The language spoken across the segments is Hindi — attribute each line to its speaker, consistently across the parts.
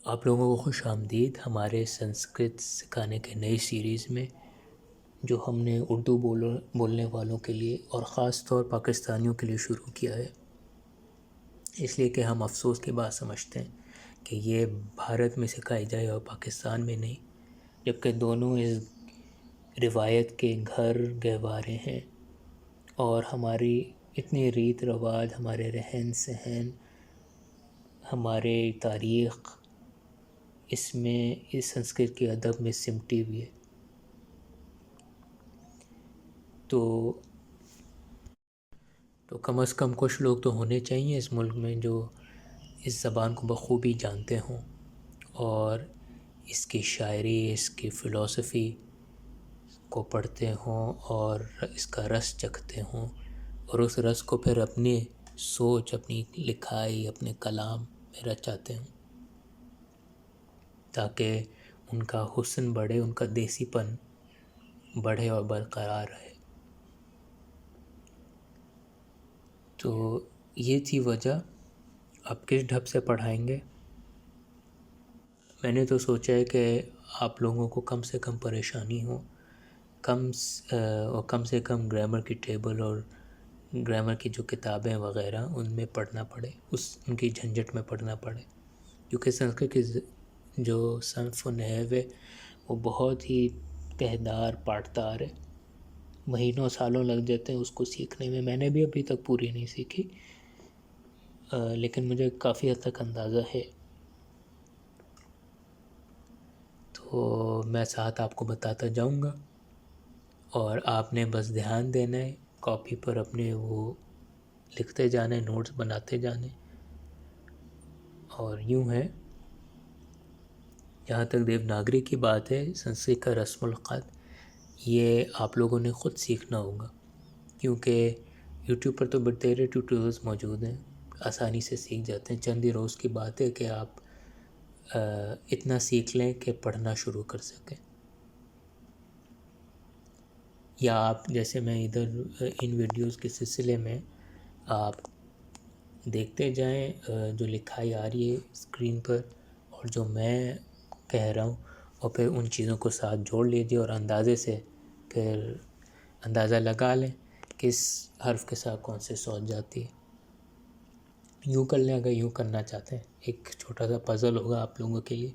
Speaker 1: आप लोगों को खुश आमदीद हमारे संस्कृत सिखाने के नई सीरीज़ में, जो हमने उर्दू बोलने वालों के लिए और ख़ास तौर पाकिस्तानियों के लिए शुरू किया है। इसलिए कि हम अफसोस की बात समझते हैं कि ये भारत में सिखाई जाए और पाकिस्तान में नहीं, जबकि दोनों इस रिवायत के घर गहवारे हैं। और हमारी इतनी रीत रवाज, हमारे रहन सहन, हमारे तारीख़ इसमें इस संस्कृत के अदब में सिमटी हुई है। तो कम से कम कुछ लोग तो होने चाहिए इस मुल्क में जो इस ज़बान को बखूबी जानते हों और इसकी शायरी, इसकी फ़िलासफ़ी को पढ़ते हों और इसका रस चखते हों और उस रस को फिर अपनी सोच, अपनी लिखाई, अपने कलाम में रचाते हों, ताकि उनका हुस्न बढ़े, उनका देसीपन बढ़े और बरकरार रहे। तो ये थी वजह। अब किस ढब से पढ़ाएंगे? मैंने तो सोचा है कि आप लोगों को कम से कम परेशानी हो, कम से कम ग्रामर की टेबल और ग्रामर की जो किताबें वगैरह उनमें पढ़ना पड़े, उनकी झंझट में पढ़ना पड़े, क्योंकि संस्कृत की जो सनफ़ व नहव है वो बहुत ही तहदार पाटदार है। महीनों सालों लग जाते हैं उसको सीखने में। मैंने भी अभी तक पूरी नहीं सीखी, लेकिन मुझे काफ़ी हद तक अंदाज़ा है। तो मैं साथ आपको बताता जाऊंगा और आपने बस ध्यान देना है, कॉपी पर अपने वो लिखते जाने, नोट्स बनाते जाने। और यूँ है, जहाँ तक देवनागरी की बात है, संस्कृत का रस्मुल ख़त, ये आप लोगों ने ख़ुद सीखना होगा, क्योंकि यूट्यूब पर तो बतेरे ट्यूटोरियल्स मौजूद हैं, आसानी से सीख जाते हैं। चंद ही रोज़ की बात है कि आप इतना सीख लें कि पढ़ना शुरू कर सकें। या आप जैसे मैं इधर इन वीडियोस के सिलसिले में आप देखते जाएं जो लिखाई आ रही है स्क्रीन पर और जो मैं कह रहा हूँ, और फिर उन चीज़ों को साथ जोड़ लीजिए और अंदाज़े से फिर अंदाज़ा लगा लें किस हर्फ के साथ कौन से सौत जाती है। यूँ कर लें अगर यूँ करना चाहते हैं। एक छोटा सा पज़ल होगा आप लोगों के लिए।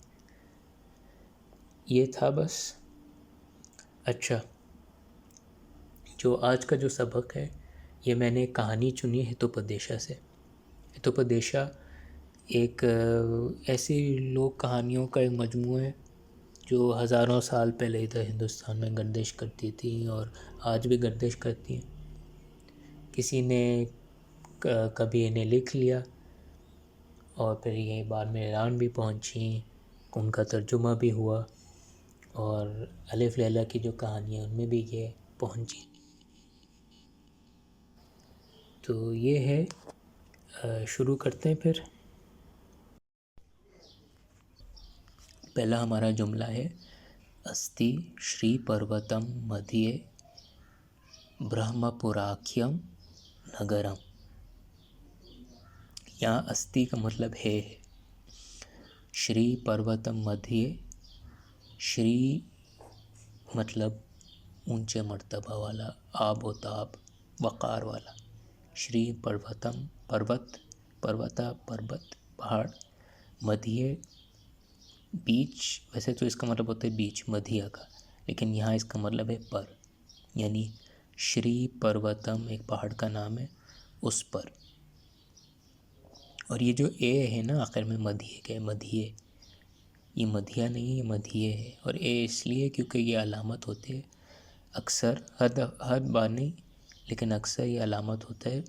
Speaker 1: ये था बस। अच्छा, जो आज का जो सबक है, ये मैंने एक कहानी चुनी है हितोपदेशा से। हितोपदेशा एक ऐसी लोक कहानियों का एक मजमू है जो हज़ारों साल पहले इधर हिंदुस्तान में गर्दिश करती थी और आज भी गर्दिश करती हैं। किसी ने कभी इन्हें लिख लिया और फिर ये बाद में ईरान भी पहुंची, उनका तर्जुमा भी हुआ और अलिफ लैला की जो कहानी है उनमें भी ये पहुंची। तो ये है, शुरू करते हैं फिर। पहला हमारा जुमला है, अस्ति श्री पर्वतम मध्ये ब्रह्मपुराख्यम नगरम। यहाँ अस्ति का मतलब है। श्री पर्वतम मध्ये, श्री मतलब ऊंचे मर्तबा वाला, आबोताब, वक़ार वाला। श्री पर्वतम पर्वत, पर्वता पर्वत पहाड़, मध्ये बीच। वैसे तो इसका मतलब होता है बीच, मधिया का, लेकिन यहाँ इसका मतलब है पर, यानी श्री पर्वतम एक पहाड़ का नाम है, उस पर। और ये जो ए है ना आखिर में, मधिये के, मधिये, ये मधिया नहीं है, ये मधिये है। और ए इसलिए क्योंकि ये अलामत होती है अक्सर, हर बार नहीं लेकिन अक्सर ये अलामत होता है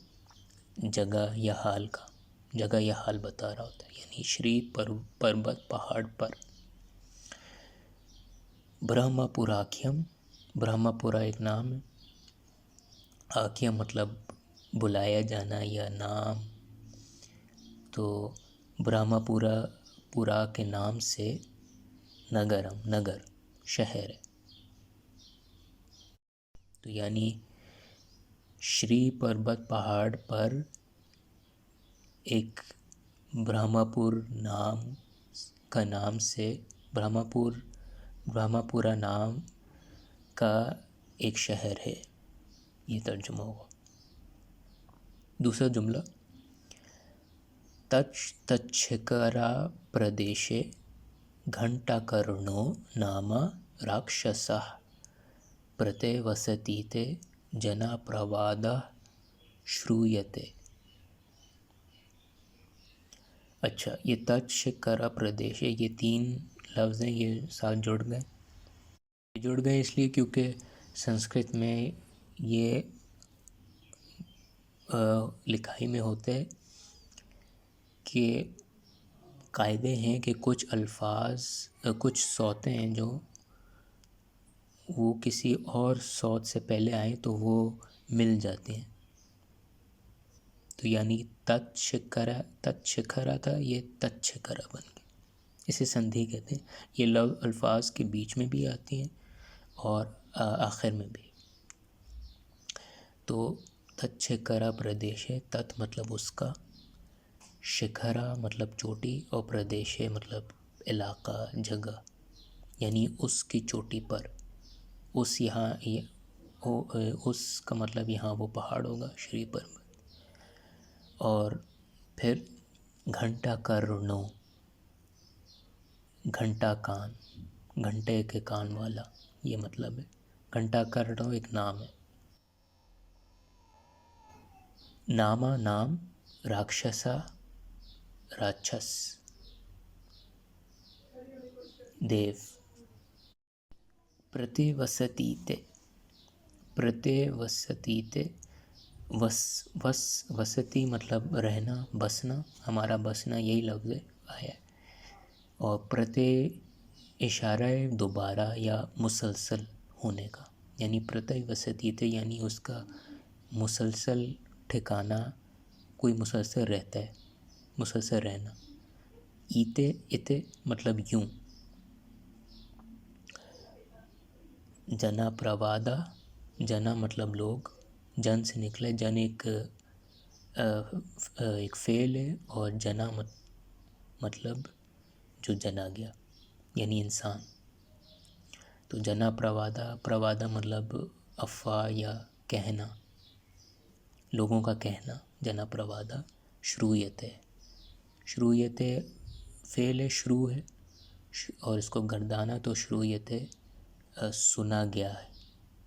Speaker 1: जगह या हाल का, जगह या हाल बता रहा होता है। यानी श्री पर्वत पहाड़ पर। ब्रह्मपुराख्यम, ब्रह्मपुरा एक नाम है, आख्यम मतलब बुलाया जाना या नाम। तो ब्रह्मपुरा, पुरा के नाम से नगरम, नगर, शहर है। तो यानी श्री पर्वत पहाड़ पर एक ब्रह्मपुर नाम का नाम से ब्रह्मपुरा नाम का एक शहर है। ये तर्जुमा हुआ। दूसरा जुमला, तच्छिकरा प्रदेशे घंटाकर्णो नाम राक्षसः प्रत्यवसतीते जनाप्रवादः श्रूयते। अच्छा, ये तच्छिकरा प्रदेश है, ये 3 लफ्ज़ हैं, ये साथ जुड़ गए इसलिए क्योंकि संस्कृत में ये लिखाई में होते हैं कि कायदे हैं कि कुछ अल्फाज, कुछ सौतें हैं जो वो किसी और सौत से पहले आए तो वो मिल जाते हैं। तो यानी तच्छिखरा था, ये तच्छिखरा बन गया। इसे संधि कहते हैं। ये लव अल्फाज के बीच में भी आती हैं और आखिर में भी। तो तच्छिखरा प्रदेश है, तत् मतलब उसका, शिखरा मतलब चोटी, और प्रदेश है मतलब इलाका, जगह, यानी उसकी चोटी पर, उस यहाँ उसका मतलब यहाँ वो पहाड़ होगा, श्री पर्वत। और फिर घंटाकर्णो, घंटा कान, घंटे के कान वाला, ये मतलब है। घंटाकर्णो एक नाम है। नामा नाम, राक्षसा राक्षस, देव। प्रतिवसतीते, वसती मतलब रहना, बसना, हमारा बसना, यही लफ्ज़ आया है। और प्रत्यय इशारा है दोबारा या मुसलसल होने का, यानी प्रत्यय वसतीते यानी उसका मुसलसल ठिकाना, कोई मुसलसल रहता है, मुसलसल रहना। ईते इते मतलब यूं। जना प्रवादा, जना मतलब लोग, जन से निकले, जन एक फेल है, और जना मतलब जो जना गया, यानी इंसान। तो जना प्रवादा मतलब अफवाह या कहना, लोगों का कहना, जना प्रवादा। श्रूयते फेल है, श्रू है, और इसको गर्दाना तो श्रूयते सुना गया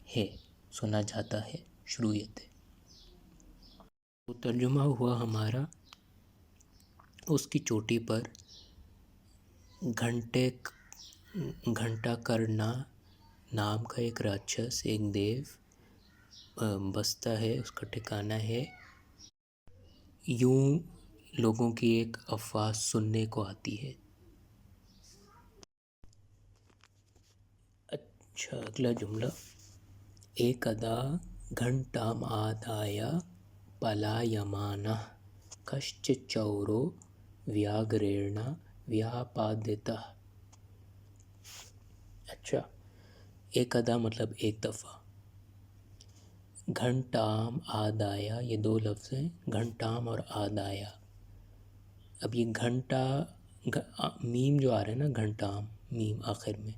Speaker 1: है, सुना जाता है, श्रूयते। तो तर्जुमा हुआ हमारा, उसकी चोटी पर घंटाकर्णा नाम का एक राक्षस, एक देव बसता है, उसका ठिकाना है। यूं लोगों की एक अफवाह सुनने को आती है। अच्छा, अगला जुमला, एकदा घंटामादाय पलायमानः कश्चित् चौरो व्याघ्रेण व्यापादितः। अच्छा, एकदा मतलब एक दफ़ा, घंटाम आदाया, ये 2 लफ्ज़ हैं, घंटाम और आदाया। अब ये घंटा मीम जो आ रहा है ना, घंटाम मीम आखिर में,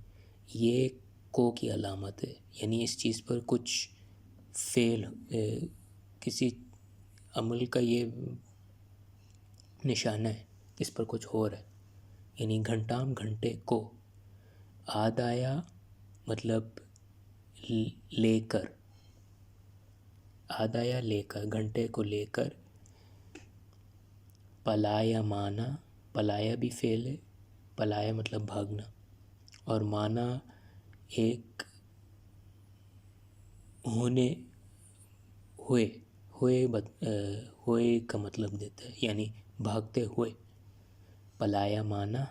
Speaker 1: ये को की अलामत है, यानी इस चीज़ पर कुछ फेल, किसी अमल का ये निशाना है, इस पर कुछ हो रहा है, यानी घंटाम घंटे को। आदाया मतलब लेकर, आदाया लेकर, घंटे को लेकर। पलाया माना, पलाया भी फेल है, पलाया मतलब भागना, और माना एक होने, हुए हुए का मतलब देता है, यानी भागते हुए। पलाया माना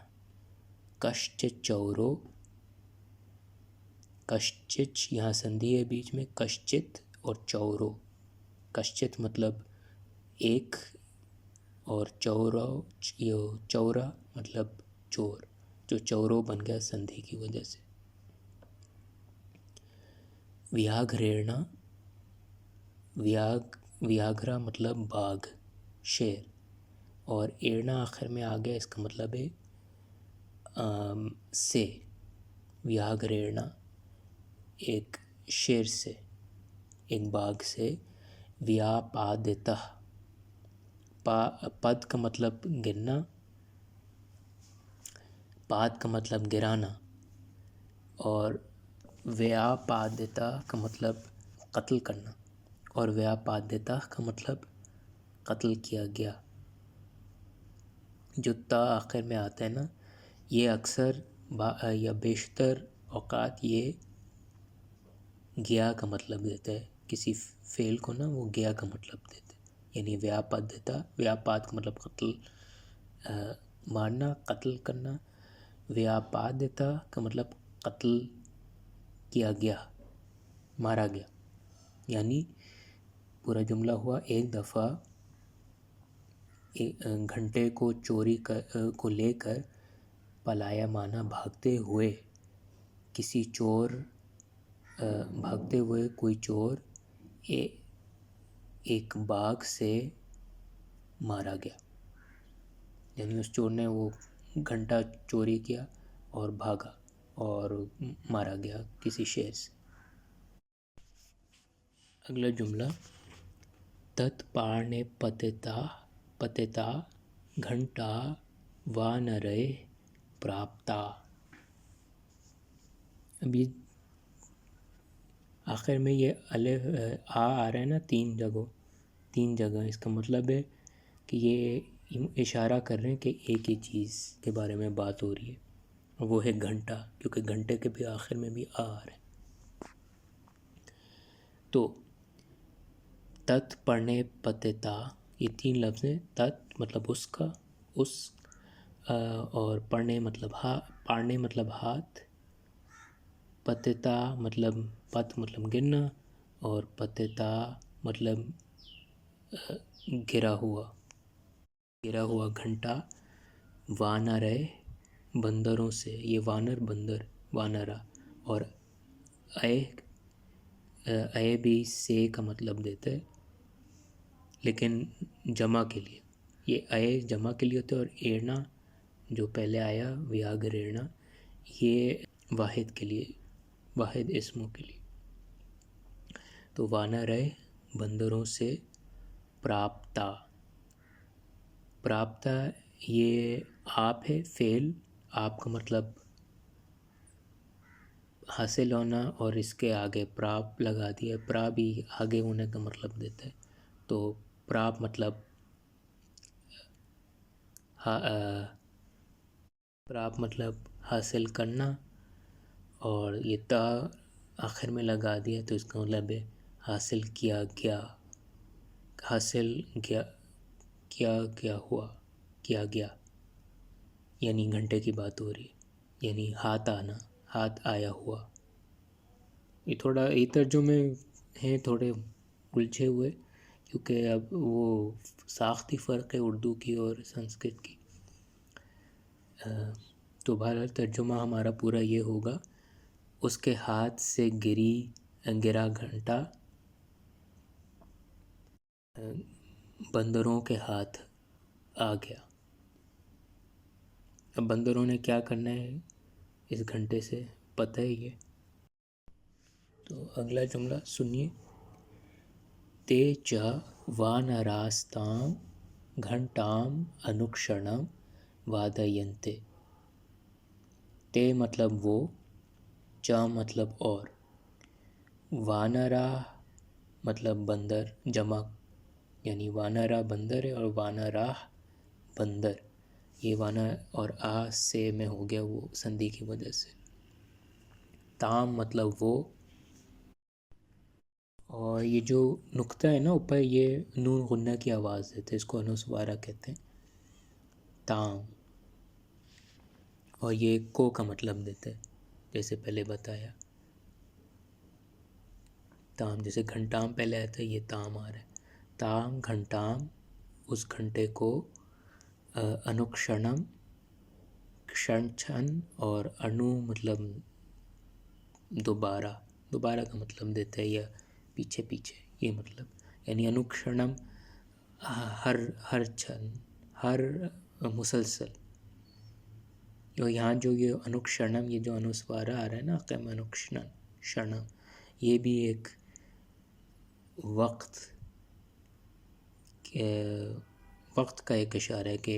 Speaker 1: कश्चित् चौरो, कश्चित् यहाँ संधि है बीच में, कश्चित् और चौरो। कश्चित् मतलब एक, और चौरा मतलब चोर, जो चौरो बन गया संधि की वजह से। व्याघ्रेण, व्याघ्रा मतलब बाघ, शेर, और एड़ना आखिर में आ गया, इसका मतलब है से, व्याघ्रेण एक शेर से, एक बाघ से, व्यापादितः, पद का मतलब गिरना, पाद का मतलब गिराना, और व्यापादिता का मतलब कत्ल करना, और व्यापादिता का मतलब कत्ल किया गया। जो ता आखिर में आता है ना, ये अक्सर या बेशतर औकात ये गया का मतलब देता है। किसी फेल को ना वो गया का मतलब देता है। यानी व्यापादिता, व्यापाद का मतलब कत्ल, मारना, कत्ल करना। व्यापादिता का मतलब कत्ल किया गया, मारा गया। यानी पूरा जुमला हुआ, एक दफ़ा घंटे को चोरी को लेकर पलाया माना भागते हुए किसी चोर, भागते हुए कोई चोर एक बाघ से मारा गया। यानी उस चोर ने वो घंटा चोरी किया और भागा और मारा गया किसी शेर से। अगला जुमला, तत्पार्णे पतिता घंटा वानरे प्राप्ता। अभी आखिर में ये अलिफ आ रहा है ना, तीन जगह। इसका मतलब है कि ये इशारा कर रहे हैं कि एक ही चीज़ के बारे में बात हो रही है, और वो है घंटा, क्योंकि घंटे के भी आखिर में भी आ रहा है। तो तत् पढ़ने पतिता, ये तीन लफ्ज़ हैं। तत् मतलब उसका, उस, और पढ़ने मतलब पाड़ने मतलब हाथ, पतिता मतलब पत मतलब गिरना, और पतिता मतलब गिरा हुआ घंटा, वानरे बंदरों से, ये वानर बंदर, वानरा, और अय भी से का मतलब देते हैं, लेकिन जमा के लिए। ये अय जमा के लिए होते हैं, और एड़ना जो पहले आया, व्याघ्रेण, ये वाहिद के लिए, वाहिद इसमों के लिए। तो वानरय बंदरों से, प्राप्ता, प्राप्ता ये आप है, फेल। आप का मतलब हासिल होना, और इसके आगे प्राप लगा दिया। प्रा भी आगे होने का मतलब देता है। तो प्राप मतलब प्राप मतलब हासिल करना, और ये ता आखिर में लगा दिया तो इसका मतलब है हासिल किया गया, हासिल किया, क्या हुआ, किया गया। यानी घंटे की बात हो रही है, यानी हाथ आना, हाथ आया हुआ। ये थोड़ा ये तर्जुमे हैं थोड़े उलझे हुए, क्योंकि अब वो साख्ती फ़र्क है उर्दू की और संस्कृत की। तो बहरहाल तर्जुमा हमारा पूरा ये होगा, उसके हाथ से गिरा घंटा बंदरों के हाथ आ गया। अब बंदरों ने क्या करना है इस घंटे से, पता है ये। तो अगला जुमला सुनिए, ते च वानरास्तां घंटाम अनुक्षणम वादयन्ते। ते मतलब वो, च मतलब और, वानरा मतलब बंदर, जमा, यानी वानरा बंदर है, और वानरा बंदर, ये वाना और आ से में हो गया वो संधि की वजह से। ताम मतलब वो, और ये जो नुक्ता है ना ऊपर, ये नून गुन्ना की आवाज़ देते हैं, इसको अनुस्वारा कहते हैं, ताम। और ये को का मतलब देते हैं, जैसे पहले बताया। ताम, जैसे घंटाम पहले आया था, ये ताम आ रहा है। ताम घंटाम, उस घंटे को, अनुक्षणम क्षण, और अणु मतलब दोबारा का मतलब देता है, या पीछे पीछे, ये मतलब। यानी अनुक्षणम हर क्षण, हर मुसलसल, तो यहाँ जो ये अनुक्षणम, ये जो अनुस्वार आ रहा है ना, कम अनुक्षणम, ये भी एक वक्त का एक इशारा है कि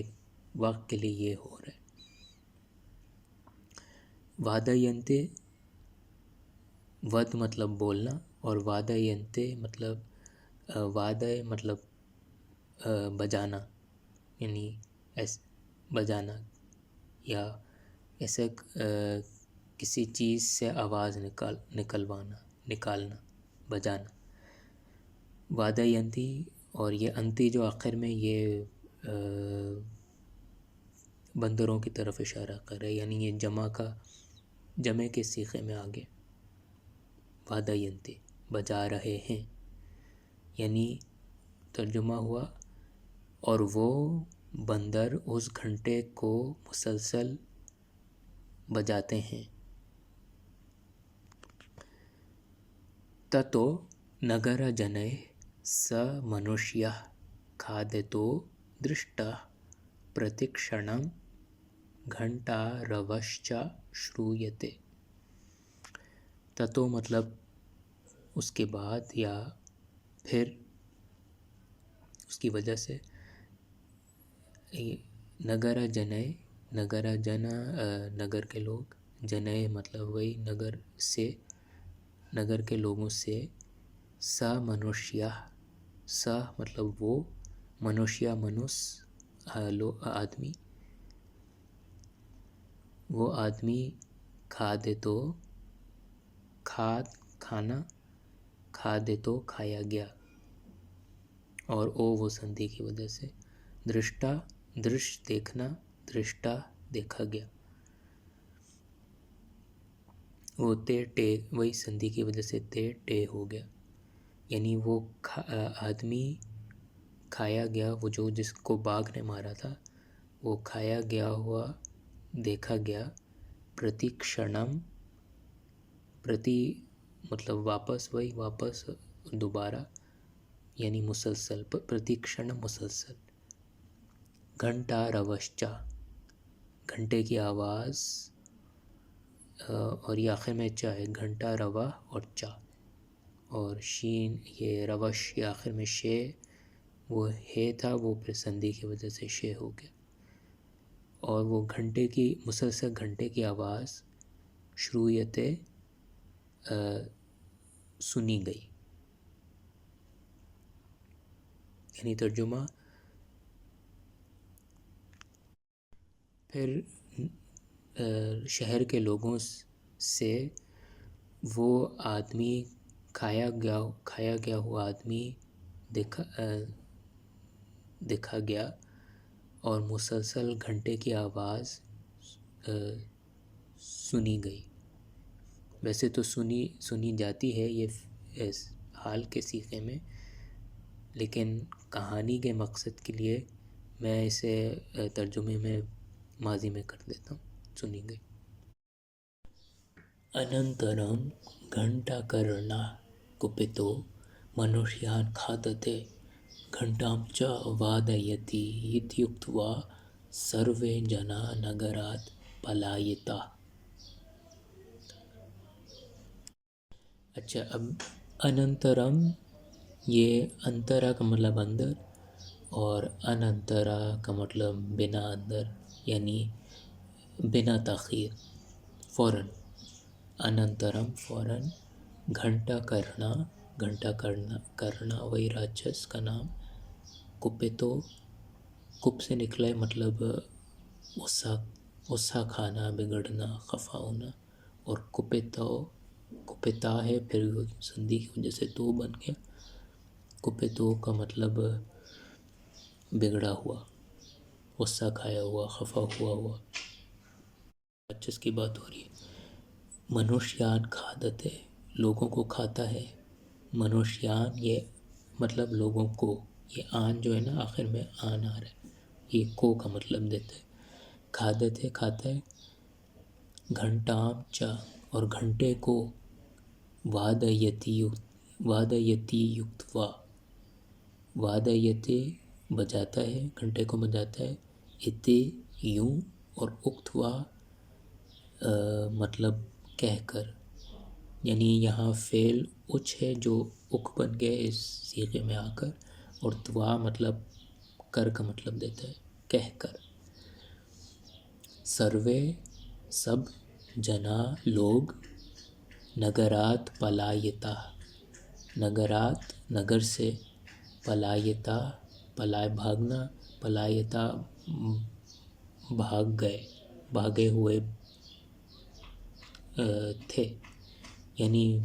Speaker 1: वक्त के लिए ये हो रहा है। वादयन्ते, वद मतलब बोलना, और वादयन्ते मतलब वादय मतलब बजाना, यानी बजाना, या ऐसे किसी चीज़ से आवाज़ निकालना, बजाना। वादयंती, और ये अंती जो आखिर में ये बंदरों की तरफ इशारा कर रहा है, यानी ये जमे के सीखे में आगे। वादयंती बजा रहे हैं, यानी तर्जुमा हुआ, और वो बंदर उस घंटे को मुसलसल बजाते हैं। ततो नगर जनैः स मनुष्यः खादतो दृष्टः प्रतिक्षणं घंटारवश्च श्रूयते। ततो मतलब उसके बाद या फिर, उसकी वजह से। नगर जनैः, नगर जन नगर के लोग, जनैः मतलब वही नगर से, नगर के लोगों से। स मनुष्यः, स मतलब वो, मनुष्य मनुष्य आदमी, वो आदमी। खादे तो खाना, खादे तो खाया गया, और वो संधि की वजह से। दृष्टा, दृश्य देखना, दृष्टा देखा गया। वो टे वही संधि की वजह से टे हो गया, यानी वो आदमी खाया गया, वो जो जिसको बाघ ने मारा था, वो खाया गया हुआ देखा गया। प्रतिक्षणम, प्रति मतलब वापस, वही वापस, दोबारा, यानी मुसलसल, प्रतिक्षण मुसलसल। घंटारवश्चा, घंटे की आवाज़, और ये आखिर में चा है, घंटा रवा और चा, और शीन ये रवश, ये आखिर में शे, वो हे था, वो फिर संधि की वजह से शे हो गया। और वो घंटे की, मुसलसल घंटे की आवाज़, श्रूयते सुनी गई। यानी तर्जुमा, फिर शहर के लोगों से वो आदमी, खाया गया हुआ आदमी देखा गया, और मुसलसल घंटे की आवाज़ सुनी गई। वैसे तो सुनी जाती है ये इस हाल के सीखे में, लेकिन कहानी के मकसद के लिए मैं इसे तर्जुमे में माजी में कर देता हूँ, सुनी गई। अनंतरम घंटाकर्णः कुपितो मनुष्यान् खादते घंटां च वादयति इत्युक्त्वा सर्वे जना नगरात् पलायिता। अच्छा, अब अनंतरम, ये अंतरा का मतलब अंदर, और अनंतरा का मतलब बिना अंदर, यानी बिना ताख़ीर, फ़ौरन। अनंतरम फ़ौरन। घंटा करना वही राक्षस का नाम। कुपितो, कुप से निकला है, मतलब गुस्सा खाना, बिगड़ना, खफा होना। और कुपिता है, फिर संधि की वजह से तो बन गया। कुपितो का मतलब बिगड़ा हुआ, गुस्सा खाया हुआ, खफा हुआ। राक्षस की बात हो रही है। मनुष्यान खादते, लोगों को खाता है। मनुष्यान, ये मतलब लोगों को, ये आन जो है ना, आखिर में आन आ रहा है, ये को का मतलब देते हैं। खादते खाता है। घंटाम चा, और घंटे को, वादयति युक्त्वा, वादयते बजाता है, घंटे को बजाता है। इति यूं, और उक्त्वा मतलब कहकर, यानी यहाँ फेल उच है जो उक बन गया इस सीगे में आकर, और त्वा मतलब कर का मतलब देता है, कहकर। सर्वे सब, जना लोग, नगरात पलायता, नगरात नगर से, पलायता पलाय भागना, पलायता भाग गए, भागे हुए थे। यानी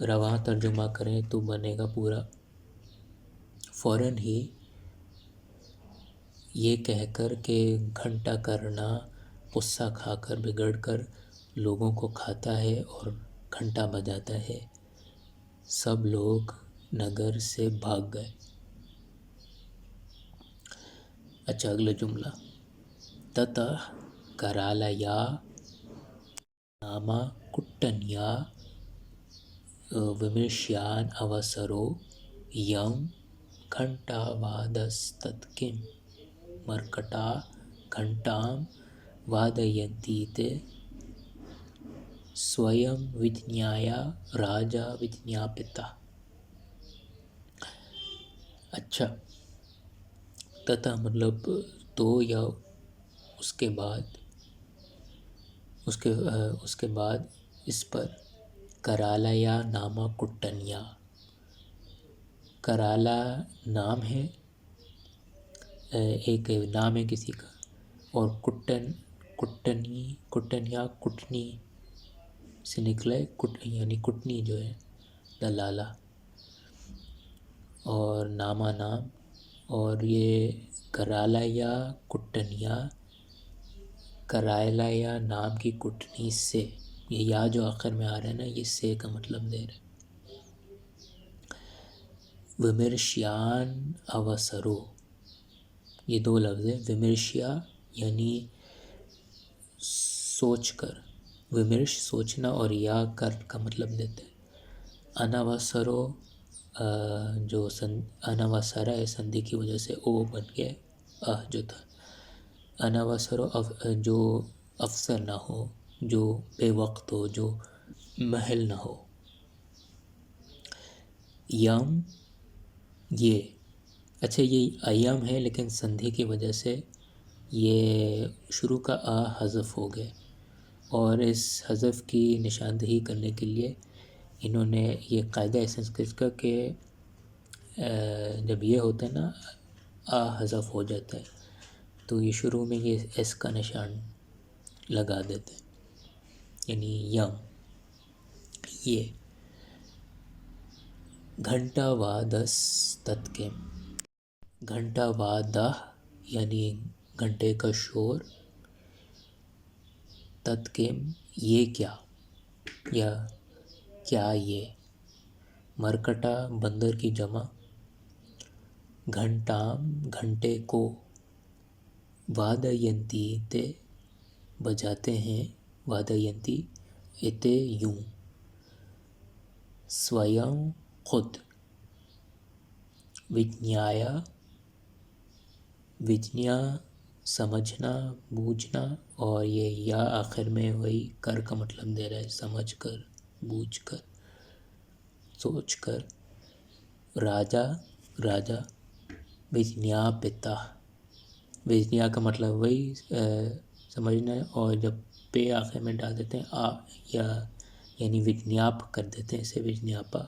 Speaker 1: रवां तर्जुमा करें तो बनेगा पूरा, फ़ौरन ही ये कहकर के घंटा करना गुस्सा खाकर बिगड़कर लोगों को खाता है और घंटा बजाता है, सब लोग नगर से भाग गए। अच्छा, अगला जुमला, ततः करालया नामा कुट्टन्या विमृश्यान् अवसरो यं घण्टावादस्तत्किं मर्कटा घण्टां वादयन्ति ते स्वयं विज्ञाय राजा विज्ञापिता। अच्छा, तथा मतलब तो या उसके बाद, उसके बाद इस पर, करालया नामा कुट्टन्या, कराला नाम है, एक नाम है किसी का, और कुट्टनिया कुटनी से निकला है, यानी कुटनी जो है दलाला, और नामा नाम, और ये करालया कुट्टनिया, करालया नाम की कुटनी से, ये या जो आखिर में आ रहा है ना, ये से का मतलब दे रहा है। विमर्श्यान अवसरो, ये दो लफ्ज़ हैं। विमर्श्या यानी सोचकर, विमर्श सोचना, और या कर का मतलब देते हैं। अनवसरो जो अनवसरा है, संधि की वजह से ओ बन गया, जो था। अनवसरो जो अवसर ना हो, जो बेवक्त हो, जो महल ना हो। यम, ये, अच्छा ये अयम है, लेकिन संधि की वजह से ये शुरू का आ हज़फ हो गया, और इस हज़फ की निशानदही करने के लिए इन्होंने ये कायदा है संस्कृत का कि जब ये होता है ना, आ हज़फ हो जाता है, तो ये शुरू में ये एस का निशान लगा देते हैं, यानी यम। ये घंटा वादस तत्किम, घंटा वादा यानी घंटे का शोर, तत्किम ये क्या, या क्या ये, मरकटा बंदर की जमा, घंटाम घंटे को, वादयंती ते बजाते हैं, वादयंती इते यूं, स्वयं खुद, विज्ञाया विज्ञा समझना बूझना, और ये या आखिर में वही कर का मतलब दे रहा है, समझ कर बूझ कर सोच कर, राजा राजा, विज्ञापिता, विज्ञा का मतलब वही समझना है, और जब पे आखिर में डाल देते हैं आ, या यानी विज्ञाप कर देते हैं इसे, विज्ञापा,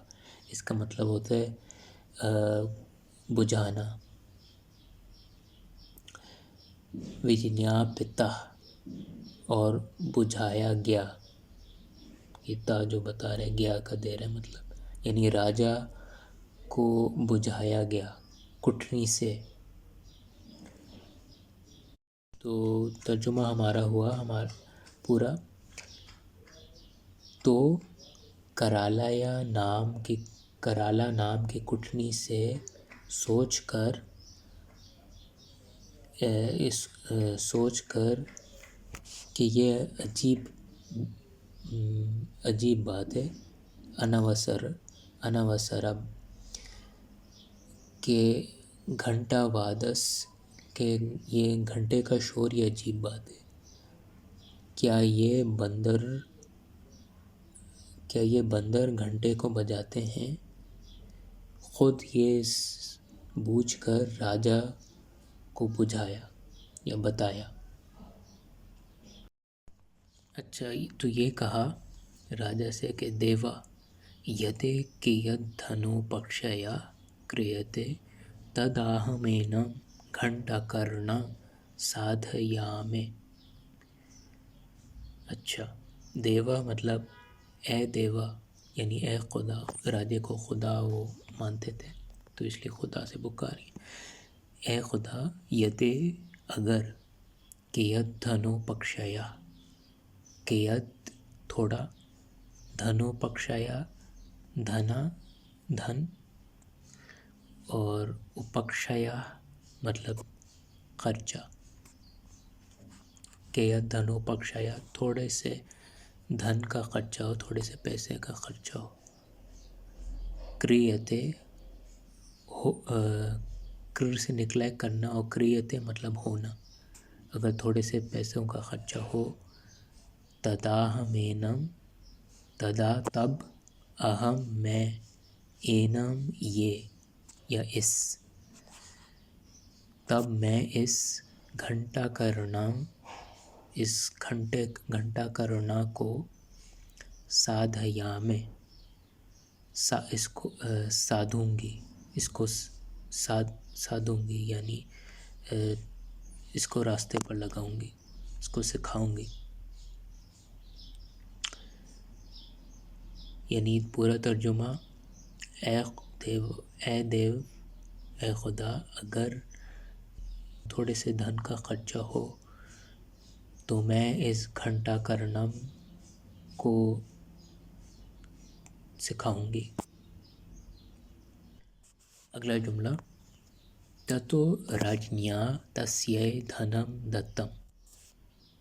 Speaker 1: इसका मतलब होता है बुझाना। विज्ञापिता और बुझाया गया, इता जो बता रहे गया का दे रहे मतलब, यानी राजा को बुझाया गया कुटनी से। तो तर्जुमा हमारा हुआ पूरा, तो कराला नाम की कुटनी से सोचकर, सोचकर कि ये अजीब बात है, अनवसर के घंटा वादस के, ये घंटे का शोर, ये अजीब बात है। क्या ये बंदर घंटे को बजाते हैं? खुद ये बूझकर राजा को बुझाया या बताया। अच्छा, तो ये कहा राजा से कि देवा यदि कियद्धनोपक्षया क्रियते तदाहमेनं घंटाकर्णं साधयामि। अच्छा, देवा मतलब ए देवा, यानी ए खुदा। राजे को खुदा वो मानते थे, तो इसलिए खुदा से पुकारी। ए खुदा, यदि अगर कियद्धनोपक्षया, कियद् थोड़ा, धनोपक्षया धना धन, और उपक्षया मतलब खर्चा। कियद् धनोपक्षया थोड़े से धन का खर्चा हो, थोड़े से पैसे का खर्चा हो। क्रियते हो, क्र से निकला है करना, और क्रियते मतलब होना। अगर थोड़े से पैसों का खर्चा हो, तदाहमेनं, तदा तब, अहम मैं, एनम ये या इस, तब मैं इस घंटाकर्णं, इस घंटाकर्णा को साधयामि, इसको साधूंगी, इसको साधूंगी, यानी इसको रास्ते पर लगाऊंगी, इसको सिखाऊंगी। यानी पूरा तर्जुमा, ए देव, ए खुदा, अगर थोड़े से धन का खर्चा हो तो मैं इस घंटाकर्णम को सिखाऊंगी। अगला जुमला, ततो राज्ञा तस्यै धनम दत्तम।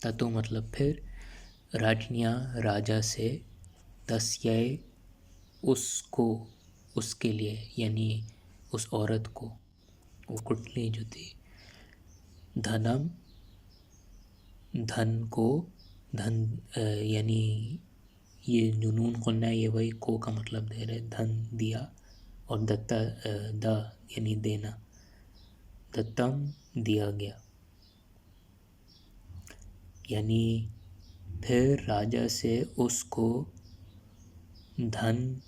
Speaker 1: ततो मतलब फिर, राज्ञा राजा से, तस्यै उसको, उसके लिए, यानी उस औरत को, वो कुटनी जो थी, धनम धन को, धन यानी ये जुनून खुन्ना है, ये वही को का मतलब दे रहे, धन दिया, और दत्ता द यानी देना, दत्तम दिया गया। यानी फिर राजा से उसको धन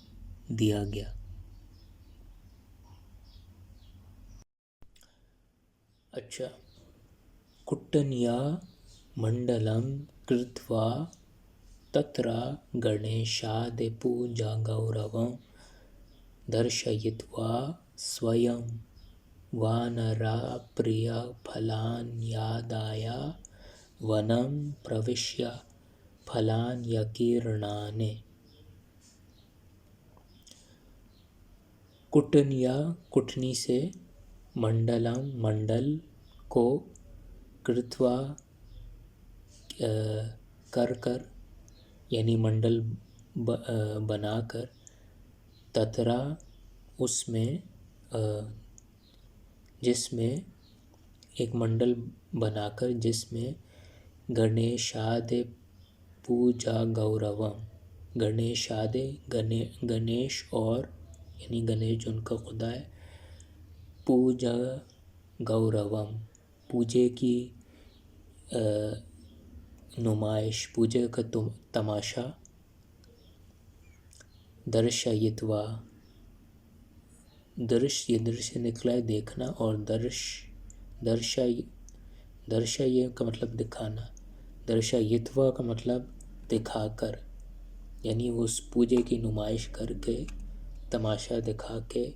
Speaker 1: दिया गया। अच्छा, कुट्टन्या मंडलम कृत्वा तत्र गणेशादिपूजागौरवं दर्शयित्वा स्वयं वानराप्रियफलान्यादाय वनं प्रविश्य फलान्यकीर्णानि। कुटन्या कुटनी से, मंडलम मंडल को, कृत्वा कर कर, यानी मंडल बनाकर, ततरा उसमें, जिसमें, एक मंडल बनाकर जिसमें गणेशादि पूजा गौरवम, गणेशादि गणेश और, यानी गणेश जो उनका खुदा है, पूजा गौरवम पूजे की नुमाइश, पूजे का तमाशा, दर्शयित्वा, दृश्य, दृश्य निकला है देखना, और दर्शय का मतलब दिखाना, दर्शयित्वा का मतलब दिखाकर, यानी उस पूजे की नुमाइश करके, तमाशा दिखा के,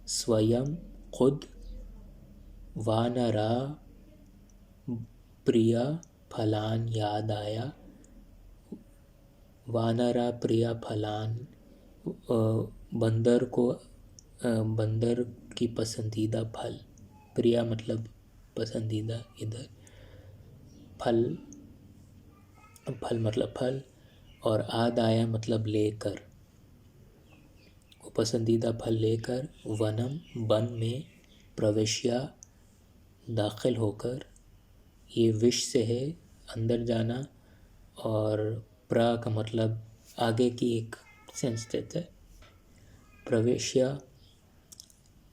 Speaker 1: स्वयं खुद, वानरा प्रिया फलान याद आया, वानरा प्रिया फलान बंदर को, बंदर की पसंदीदा फल, प्रिया मतलब पसंदीदा, इधर फल, फल मतलब फल, और आदाया मतलब लेकर, वो पसंदीदा फल लेकर, वनम वन में, प्रवेश्या दाखिल होकर, ये विश से है, अंदर जाना, और प्रा का मतलब आगे की एक सेंस देता है। प्रवेश्य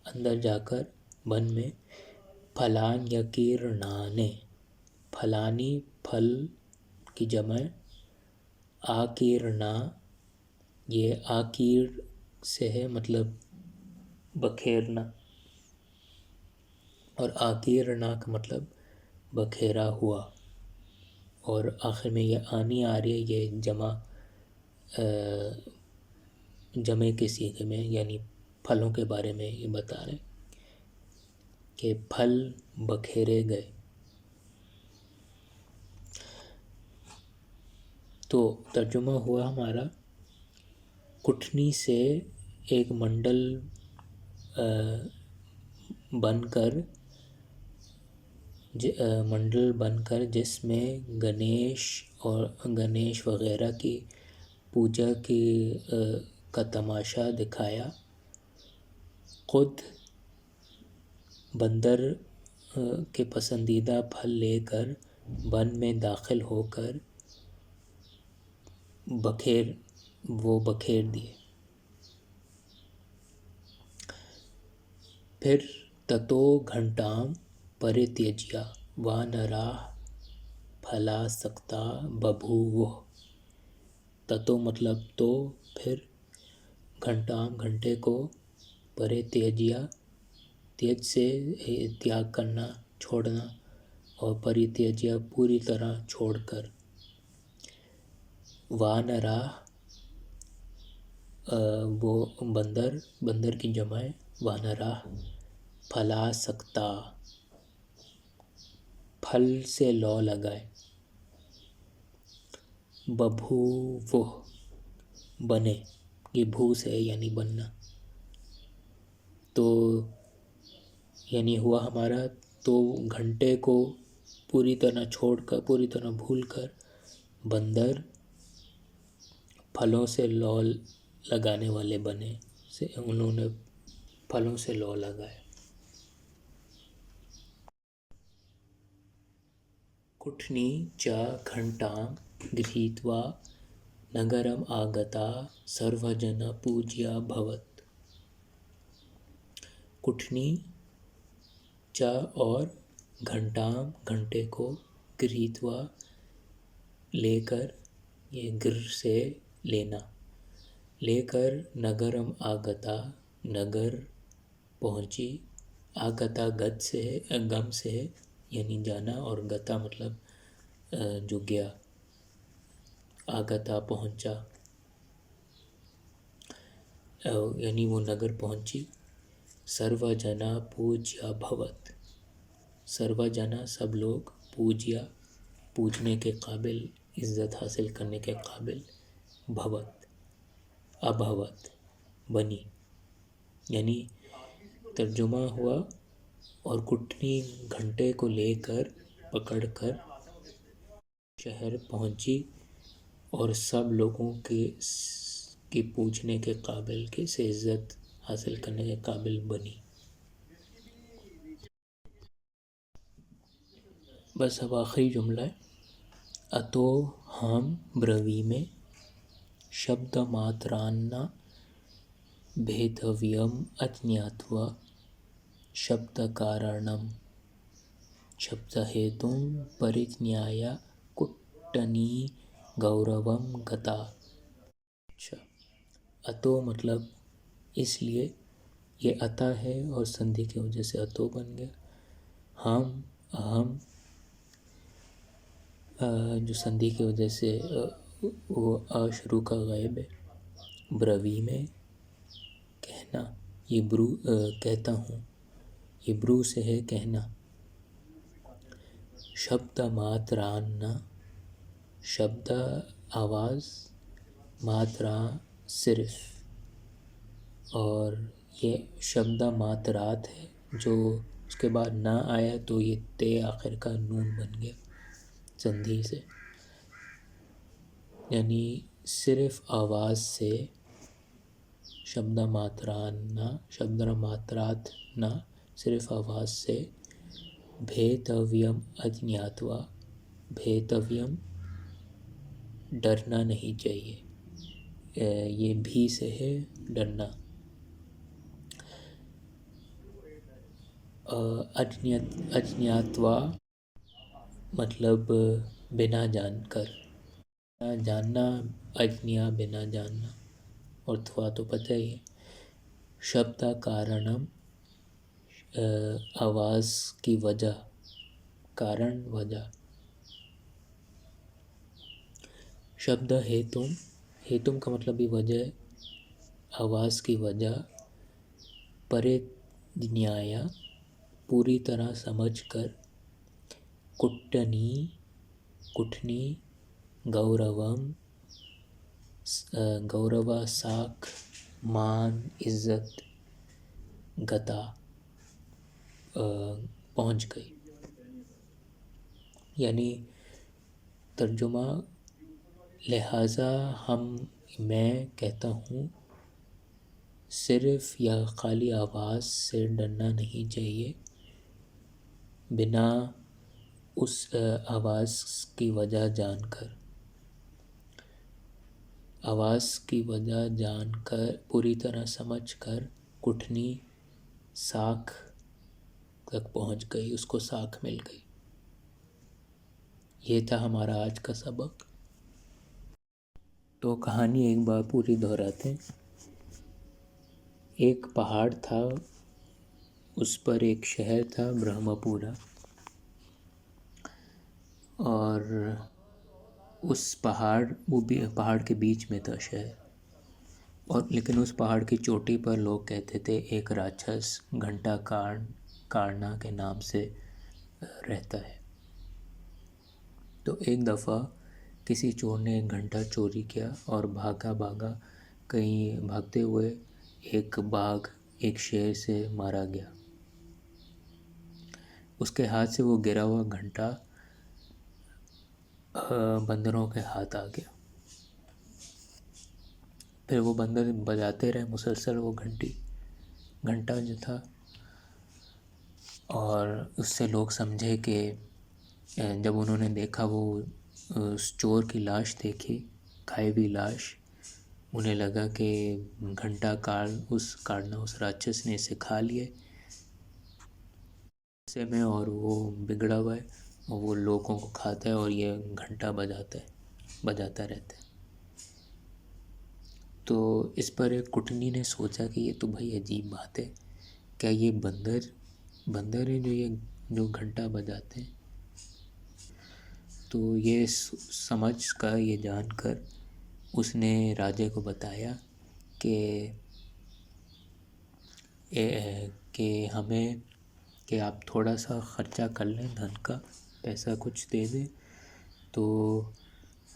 Speaker 1: अंदर जाकर वन में। फलान्यकीर्णाने, फलानी फल की जमा। आकीर्णा, ये आकीर से है, मतलब बखेरना, और आकीर्णा का मतलब बखेरा हुआ। और आखिर में ये आनी आ रही है, ये जमे के सीखे में, यानी फलों के बारे में ये बता रहे कि फल बखेरे गए। तो तर्जुमा हुआ हमारा, कुठनी से एक मंडल बनकर जिसमें गणेश वगैरह की पूजा का तमाशा दिखाया। खुद बंदर के पसंदीदा फल लेकर वन में दाखिल होकर बखेर दिए। फिर ततो घंटाम परित्यज्य वानराः फलासक्ता बभूवुः। ततो मतलब तो, फिर घंटाम घंटे को, परित्यज्य त्यज से त्याग करना, छोड़ना, और परित्यज्य पूरी तरह छोड़कर। वानराः वो बंदर की जमा है। वानराः फलासक्ता, फल से लौ लगाए। बभूवुः बने, ये भू से यानी बनना। तो यानी हुआ हमारा, तो घंटे को पूरी तरह छोड़कर, पूरी तरह भूलकर बंदर फलों से लौ लगाने वाले बने, से उन्होंने फलों से लौ लगाए। कुठनी च घंटां गृहीत्वा नगरम आगता सर्वजन पूज्या भवत्। कुठनी च और घंटां घंटे को, गृहीत्वा लेकर, ये गिर से लेना, लेकर नगरम आगता नगर पहुँची। आगता गत से है, गम से है यानी जाना, और गता मतलब जो गया। आगता पहुँचा, यानी वो नगर पहुँची। सर्वजना पूज्या भवत्, सर्वजना सब लोग, पूज्या पूजने के काबिल, इज्जत हासिल करने के काबिल, भवत् अभवत बनी। यानी तर्जुमा हुआ, और कुटनी घंटे को लेकर पकड़कर शहर पहुंची, और सब लोगों की पूछने के काबिल, के से इज्जत हासिल करने के काबिल बनी। बस अब आखिरी जुमला है। अतो हम ब्रवीमे शब्द मात्रान्ना भेदव्यम अज्ञात्वा शब्द कारणम शब्द हेतुम परिज्ञाय कुट्टनी गौरवम गता। अच्छा, अतो मतलब इसलिए, ये अता है और संधि की वजह से अतो बन गया। हम अहम जो संधि की वजह से वो अशुरू का गायब है। ब्रवी में कहना, ये ब्रू कहता हूँ, ये ब्रू से है कहना। शब्द मात्रान्ना, शब्द आवाज़, मात्रा सिर्फ, और ये शब्द मात्रात है, जो उसके बाद ना आया तो ये ते आखिर का नून बन गया संधि से, यानी सिर्फ आवाज़ से। शब्द मात्रान्ना, शब्द मात्रात ना, सिर्फ आवाज़ से। भेदव्यम अज्ञात्वा, भेतव्यम, डरना नहीं चाहिए। ये भी से है डरना। अज्ञात्वा मतलब बिना जानकर, जानना, अज्ञा बिना जानना, और थवा तो पता ही है। शब्द कारणम आवाज़ की वजह, कारण वजह। शब्द हेतुम, हेतुम का मतलब भी वजह, आवाज़ की वजह। परिज्ञाया, पूरी तरह समझकर। कुट्टनी, कुठनी। गौरवम, गौरवा साख, मान, इज्जत। गता, पहुँच गई। यानी तर्जुमा, लिहाजा मैं कहता हूँ सिर्फ या खाली आवाज़ से डरना नहीं चाहिए, बिना उस आवाज़ की वजह जानकर। आवाज़ की वजह जानकर, पूरी तरह समझकर, कुठनी, साख तक पहुँच गई, उसको साख मिल गई। ये था हमारा आज का सबक। तो कहानी एक बार पूरी दोहराते हैं। एक पहाड़ था, उस पर एक शहर था ब्रह्मपुरा, और उस वो भी पहाड़ के बीच में था शहर। और लेकिन उस पहाड़ की चोटी पर लोग कहते थे एक राक्षस घंटा कारना के नाम से रहता है। तो एक दफ़ा किसी चोर ने एक घंटा चोरी किया और भागा कहीं भागते हुए एक बाघ एक शेर से मारा गया। उसके हाथ से वो गिरा हुआ घंटा बंदरों के हाथ आ गया। फिर वो बंदर बजाते रहे मुसलसल वो घंटा जो था, और उससे लोग समझे कि जब उन्होंने देखा वो उस चोर की लाश देखी, खाई हुई लाश, उन्हें लगा कि घंटा काटना उस राक्षस ने इसे खा लिए से में, और वो बिगड़ा हुआ है और वो लोगों को खाता है और ये घंटा बजाता रहता है। तो इस पर एक कुटनी ने सोचा कि ये तो भाई अजीब बात है, क्या ये बंदर है जो घंटा बजाते हैं। तो ये समझ कर, ये जानकर उसने राजे को बताया कि आप थोड़ा सा खर्चा कर लें, धन का पैसा कुछ दे दें, तो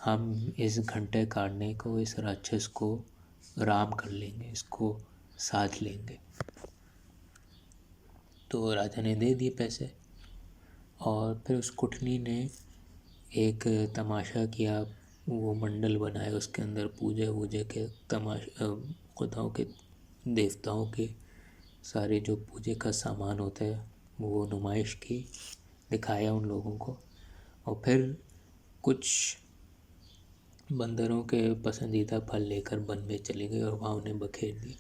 Speaker 1: हम इस घंटे काटने को, इस राक्षस को राम कर लेंगे, इसको साध लेंगे। तो राजा ने दे दिए पैसे, और फिर उस कुठनी ने एक तमाशा किया, वो मंडल बनाए, उसके अंदर पूजे के खुदाओं के, देवताओं के सारे जो पूजे का सामान होता है वो नुमाइश की, दिखाया उन लोगों को। और फिर कुछ बंदरों के पसंदीदा फल लेकर वन में चले गए और वहाँ उन्हें बखेर दिया।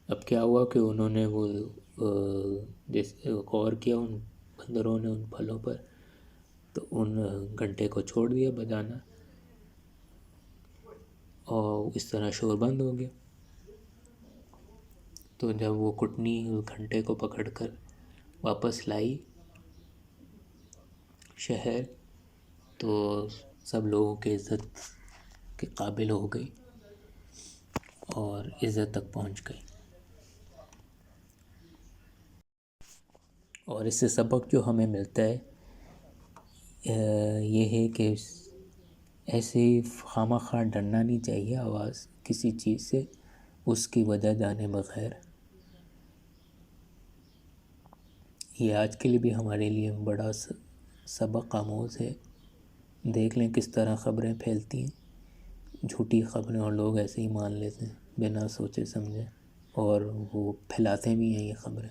Speaker 1: अब क्या हुआ कि उन्होंने वो जैसे गौर किया उन बंदरों ने उन फलों पर, तो उन घंटे को छोड़ दिया बजाना, और इस तरह शोर बंद हो गया। तो जब वो कुटनी उस घंटे को पकड़कर वापस लाई शहर, तो सब लोगों के इज़्ज़त के काबिल हो गई और इज़्ज़त तक पहुंच गई। और इससे सबक जो हमें मिलता है ये है कि ऐसे खामखा डरना नहीं चाहिए आवाज़ किसी चीज़ से, उसकी वजह जाने बगैर। ये आज के लिए भी हमारे लिए बड़ा सबक आमोज़ है। देख लें किस तरह ख़बरें फैलती हैं, झूठी ख़बरें, और लोग ऐसे ही मान लेते हैं बिना सोचे समझे, और वो फैलाते भी हैं ये ख़बरें।